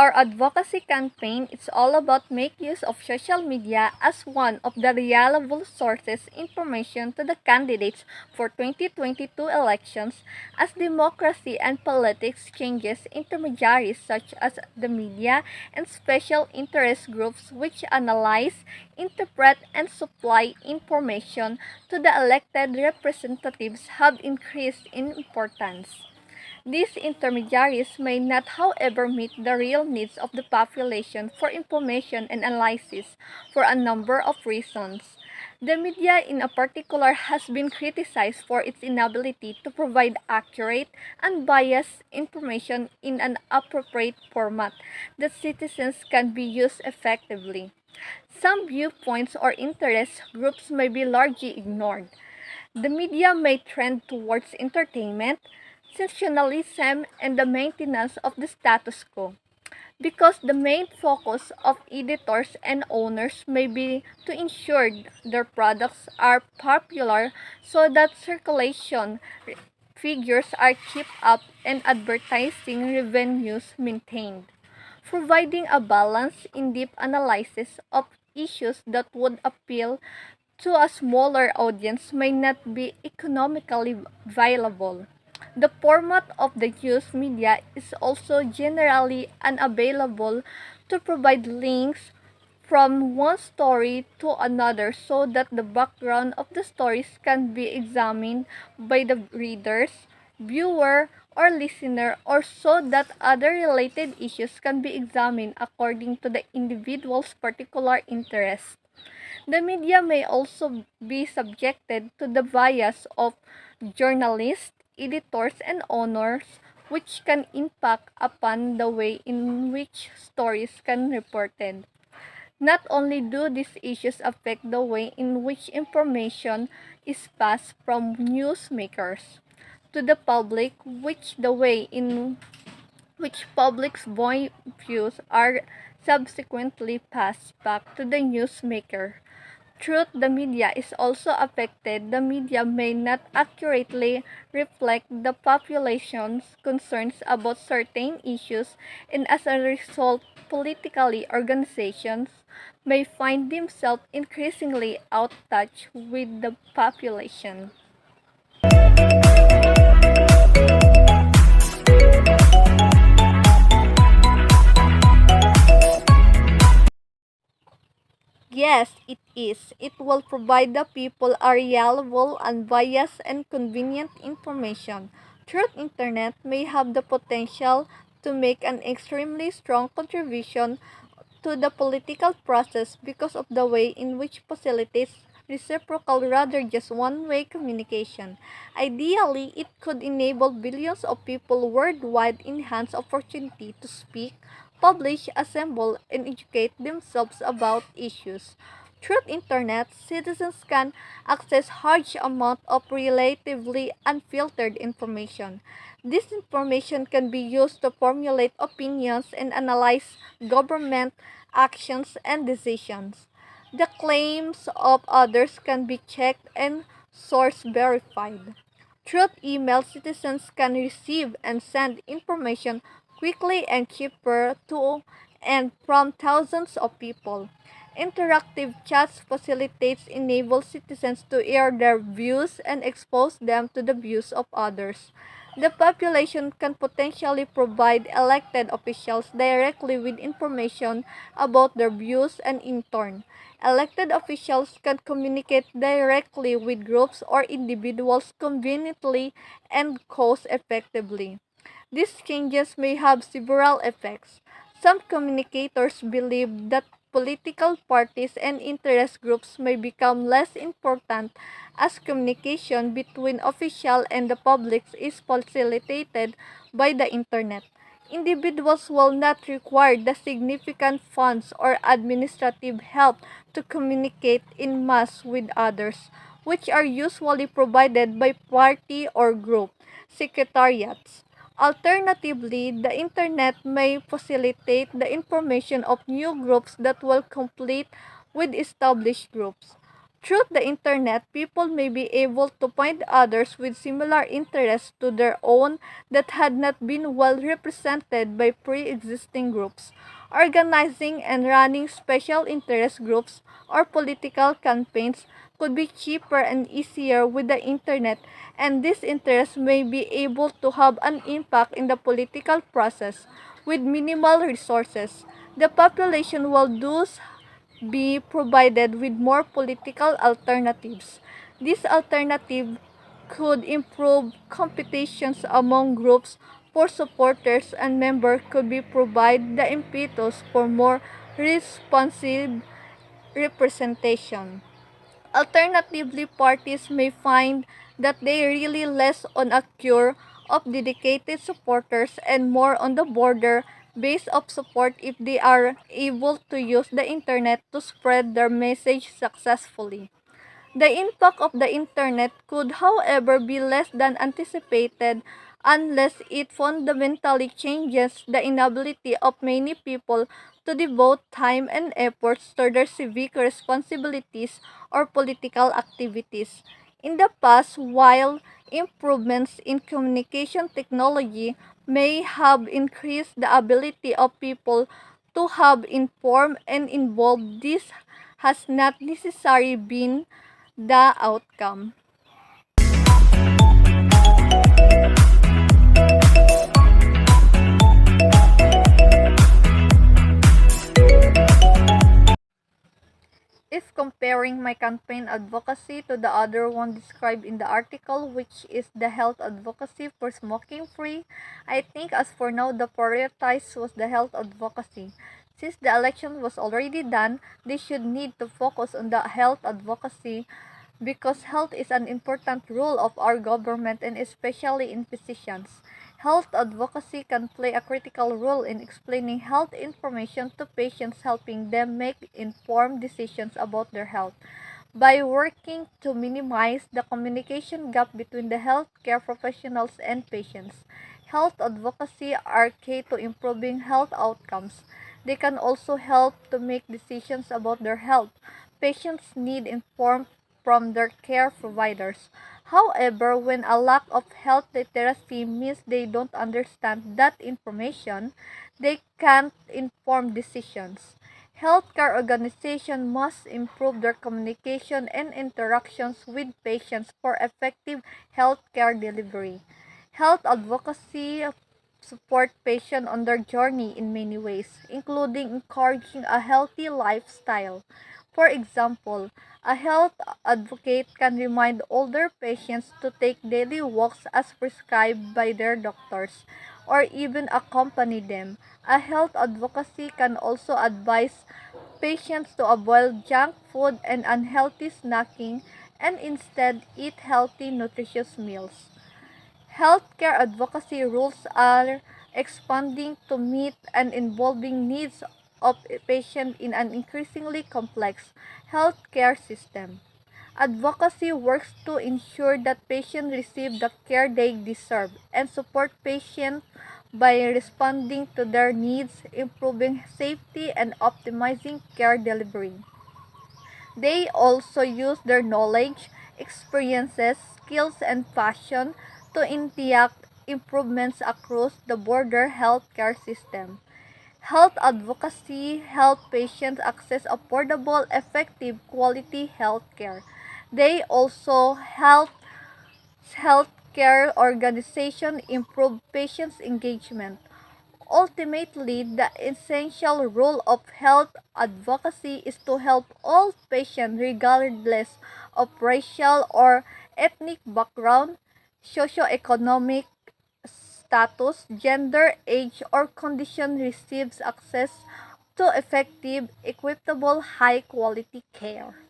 our advocacy campaign is all about make use of social media as one of the reliable sources information to the candidates for 2022 elections. As democracy and politics changes, intermediaries such as the media and special interest groups which analyze, interpret, and supply information to the elected representatives have increased in importance. These intermediaries may not, however, meet the real needs of the population for information and analysis for a number of reasons. The media, in particular, has been criticized for its inability to provide accurate, unbiased information in an appropriate format that citizens can be used effectively. Some viewpoints or interest groups may be largely ignored. The media may trend towards entertainment, sensationalism, and the maintenance of the status quo, because the main focus of editors and owners may be to ensure their products are popular so that circulation figures are kept up and advertising revenues maintained. Providing a balanced, in-depth analysis of issues that would appeal to a smaller audience may not be economically viable. The format of the news media is also generally unavailable to provide links from one story to another so that the background of the stories can be examined by the readers, viewer, or listener, or so that other related issues can be examined according to the individual's particular interest. The media may also be subjected to the bias of journalists, editors, and owners, which can impact upon the way in which stories can be reported. Not only do these issues affect the way in which information is passed from newsmakers to the public, which the way in which public's views are subsequently passed back to the newsmaker. Truth, the media is also affected. The media may not accurately reflect the population's concerns about certain issues, and as a result, politically organizations may find themselves increasingly out of touch with the population. Yes, it is. It will provide the people a reliable, unbiased, and convenient information. Truth Internet may have the potential to make an extremely strong contribution to the political process because of the way in which facilitates reciprocal rather just one-way communication. Ideally, it could enable billions of people worldwide enhance opportunity to speak, publish, assemble, and educate themselves about issues. Through internet, citizens can access large amount of relatively unfiltered information. This information can be used to formulate opinions and analyze government actions and decisions. The claims of others can be checked and source verified. Through email, citizens can receive and send information quickly and cheaper to and from thousands of people. Interactive chats facilitates enable citizens to air their views and expose them to the views of others. The population can potentially provide elected officials directly with information about their views, and in turn, elected officials can communicate directly with groups or individuals conveniently and cost effectively. These changes may have several effects. Some communicators believe that political parties and interest groups may become less important as communication between officials and the public is facilitated by the internet. Individuals will not require the significant funds or administrative help to communicate in mass with others, which are usually provided by party or group secretariats. Alternatively, the internet may facilitate the information of new groups that will compete with established groups. Through the internet, people may be able to find others with similar interests to their own that had not been well represented by pre-existing groups. Organizing and running special interest groups or political campaigns could be cheaper and easier with the internet, and these interests may be able to have an impact in the political process with minimal resources. The population will thus be provided with more political alternatives. This alternative could improve competitions among groups for supporters, and members could be provide the impetus for more responsive representation. Alternatively, parties may find that they really less on a cure of dedicated supporters and more on the border base of support if they are able to use the internet to spread their message successfully. The impact of the internet could, however, be less than anticipated unless it fundamentally changes the inability of many people to devote time and efforts to their civic responsibilities or political activities. In the past, while improvements in communication technology may have increased the ability of people to have informed and involved, this has not necessarily been the outcome. If comparing my campaign advocacy to the other one described in the article, which is the health advocacy for smoking free, I think as for now the prioritized was the health advocacy. Since the election was already done, they should need to focus on the health advocacy because health is an important role of our government and especially in physicians. Health advocacy can play a critical role in explaining health information to patients, helping them make informed decisions about their health. By working to minimize the communication gap between the healthcare professionals and patients, health advocacy are key to improving health outcomes. They can also help to make decisions about their health. Patients need informed from their care providers. However, when a lack of health literacy means they don't understand that information, they can't inform decisions. Healthcare organizations must improve their communication and interactions with patients for effective healthcare delivery. Health advocacy support patients on their journey in many ways, including encouraging a healthy lifestyle. For example, a health advocate can remind older patients to take daily walks as prescribed by their doctors, or even accompany them. A health advocacy can also advise patients to avoid junk food and unhealthy snacking and instead eat healthy, nutritious meals. Healthcare advocacy rules are expanding to meet and involving needs of patients in an increasingly complex healthcare system. Advocacy works to ensure that patients receive the care they deserve and support patients by responding to their needs, improving safety, and optimizing care delivery. They also use their knowledge, experiences, skills, and passion to enact improvements across the border healthcare system. Health advocacy helps patients access affordable, effective, quality healthcare. They also help healthcare organizations improve patients' engagement. Ultimately, the essential role of health advocacy is to help all patients regardless of racial or ethnic background, socioeconomic status, gender, age, or condition receive access to effective, equitable, high quality care.